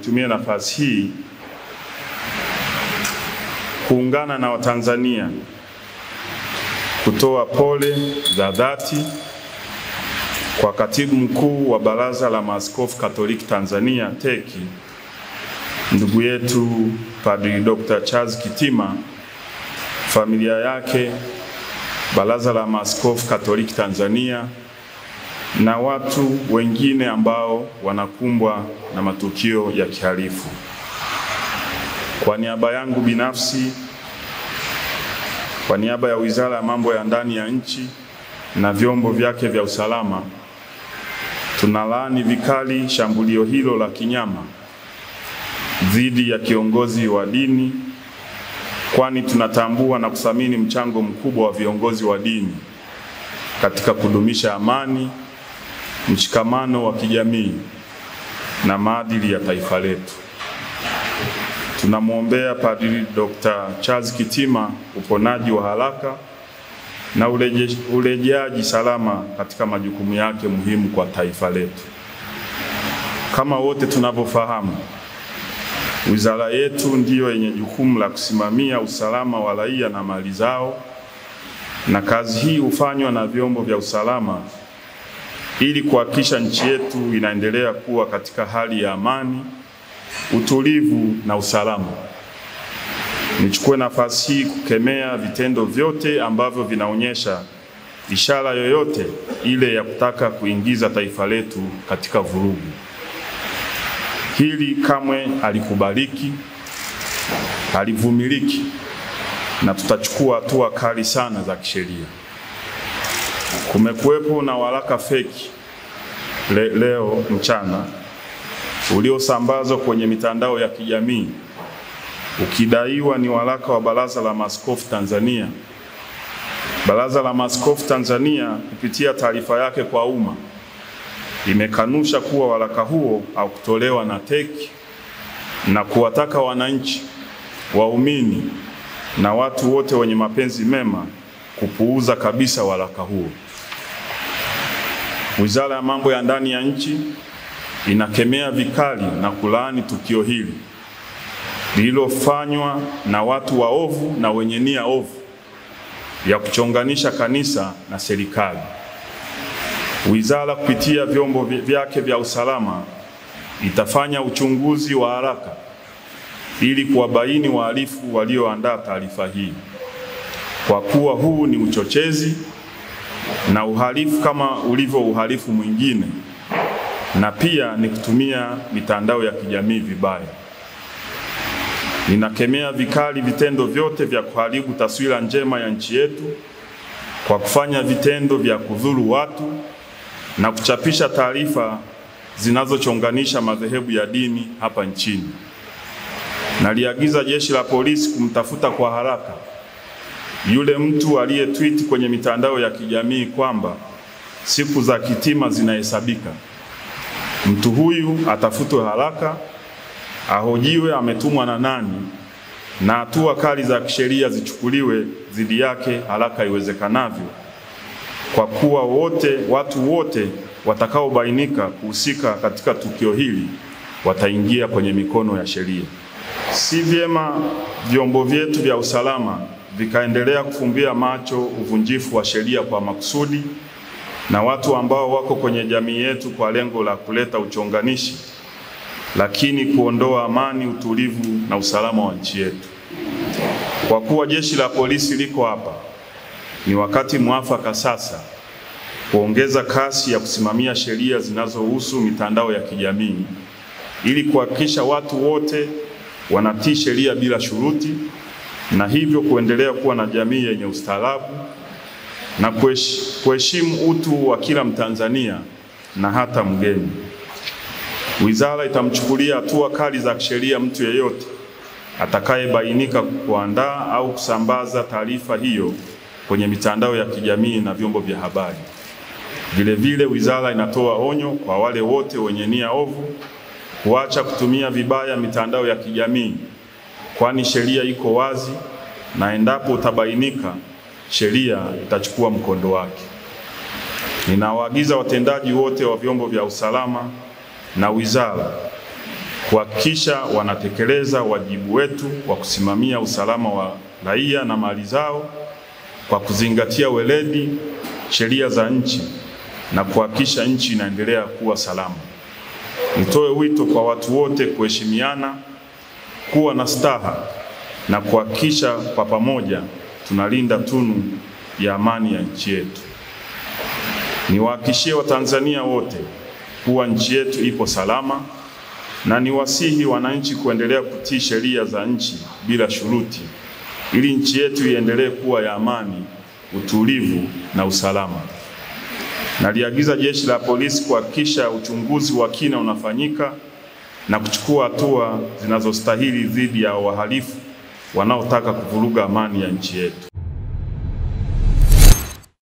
nitumie nafasi hii kuungana na Watanzania kutoa pole za dhati kwa Katibu Mkuu wa Baraza la Maaskofu Katoliki Tanzania TEC, ndugu yetu Padri Dr. Charles Kitima, familia yake, Baraza la Maaskofu Katoliki Tanzania na watu wengine ambao wanakumbwa na matukio ya kihalifu. Kwa niaba yangu binafsi, kwa niaba ya Wizara ya Mambo ya Ndani ya Nchi na vyombo vyake vya usalama, tunalaani vikali shambulio hilo la kinyama dhidi ya kiongozi wa dini, kwani tunatambua na kuthamini mchango mkubwa wa viongozi wa dini katika kudumisha amani, mshikamano wa kijamii na maadili ya taifa letu. Tunamwombea Padri Dr. Charles Kitima uponaji wa haraka na urejeaji salama katika majukumu yake muhimu kwa taifa letu. Kama wote tunavyofahamu, wizara yetu ndiyo yenye jukumu la kusimamia usalama wa raia na mali zao, na kazi hii hufanywa na vyombo vya usalama ili kuhakikisha nchi yetu inaendelea kuwa katika hali ya amani, utulivu na usalama. Nichukue nafasi hii kukemea vitendo vyote ambavyo vinaonyesha ishara yoyote ile ya kutaka kuingiza taifa letu katika vurugu. Hili kamwe halikubaliki, halivumiliki, na tutachukua hatua kali sana za kisheria. Kumekuwepo na waraka feki leo mchana uliosambazwa kwenye mitandao ya kijamii ukidaiwa ni waraka wa Baraza la Maaskofu Tanzania. Baraza la Maaskofu Tanzania kupitia taarifa yake kwa umma imekanusha kuwa waraka huo haukutolewa na TEC na kuwataka wananchi, waumini na watu wote wenye mapenzi mema kupuuza kabisa waraka huo. Wizara ya Mambo ya Ndani ya Nchi inakemea vikali na kulaani tukio hili lililofanywa na watu waovu na wenye nia ovu ya kuchonganisha kanisa na serikali. Wizara kupitia vyombo vyake vya usalama itafanya uchunguzi wa haraka ili kuwabaini wahalifu walioandaa taarifa hii, kwa kuwa huu ni uchochezi na uhalifu kama ulivyo uhalifu mwingine, na pia ni kutumia mitandao ya kijamii vibaya. Ninakemea vikali vitendo vyote vya kuharibu taswira njema ya nchi yetu kwa kufanya vitendo vya kudhuru watu na kuchapisha taarifa zinazochonganisha madhehebu ya dini hapa nchini. Naliagiza Jeshi la Polisi kumtafuta kwa haraka yule mtu aliyetweet kwenye mitandao ya kijamii kwamba siku za Kitima zinahesabika. Mtu huyu atafutwe haraka, ahojiwe ametumwa na nani, na hatua kali za kisheria zichukuliwe dhidi yake haraka iwezekanavyo, kwa kuwa watu wote watakaobainika kuhusika katika tukio hili wataingia kwenye mikono ya sheria. Si vyema vyombo vyetu vya usalama vikaendelea kufumbia macho uvunjifu wa sheria kwa makusudi na watu ambao wako kwenye jamii yetu kwa lengo la kuleta uchonganishi, lakini kuondoa amani, utulivu na usalama wa nchi yetu. Kwa kuwa Jeshi la Polisi liko hapa, ni wakati mwafaka sasa kuongeza kasi ya kusimamia sheria zinazohusu mitandao ya kijamii ili kuhakikisha watu wote wanatii sheria bila shuruti, na hivyo kuendelea kuwa na jamii yenye ustaarabu na kuheshimu utu wa kila Mtanzania na hata mgeni. Wizara itamchukulia hatua kali za kisheria mtu yeyote atakayebainika kuandaa au kusambaza taarifa hiyo kwenye mitandao ya kijamii na vyombo vya habari. Vile wizara inatoa onyo kwa wale wote wenye nia ovu kuacha kutumia vibaya mitandao ya kijamii, kwani sheria iko wazi na endapo utabainika, sheria itachukua mkondo wake. Ninawaagiza watendaji wote wa vyombo vya usalama na wizara kuhakikisha wanatekeleza wajibu wetu wa kusimamia usalama wa raia na mali zao kwa kuzingatia weledi, sheria za nchi na kuhakikisha nchi inaendelea kuwa salama. Nitoe wito kwa watu wote kuheshimiana, kuwa na staha na kuhakikisha kwa pamoja tunalinda tunu ya amani ya nchi yetu. Niwahakikishie Watanzania wote kuwa nchi yetu ipo salama na niwasihi wananchi kuendelea kutii sheria za nchi bila shuruti ili nchi yetu iendelee kuwa ya amani, utulivu na usalama. Naliagiza Jeshi la Polisi kuhakikisha uchunguzi wa kina unafanyika na kuchukua hatua zinazostahili dhidi ya wahalifu wanaotaka kuvuruga amani ya nchi yetu.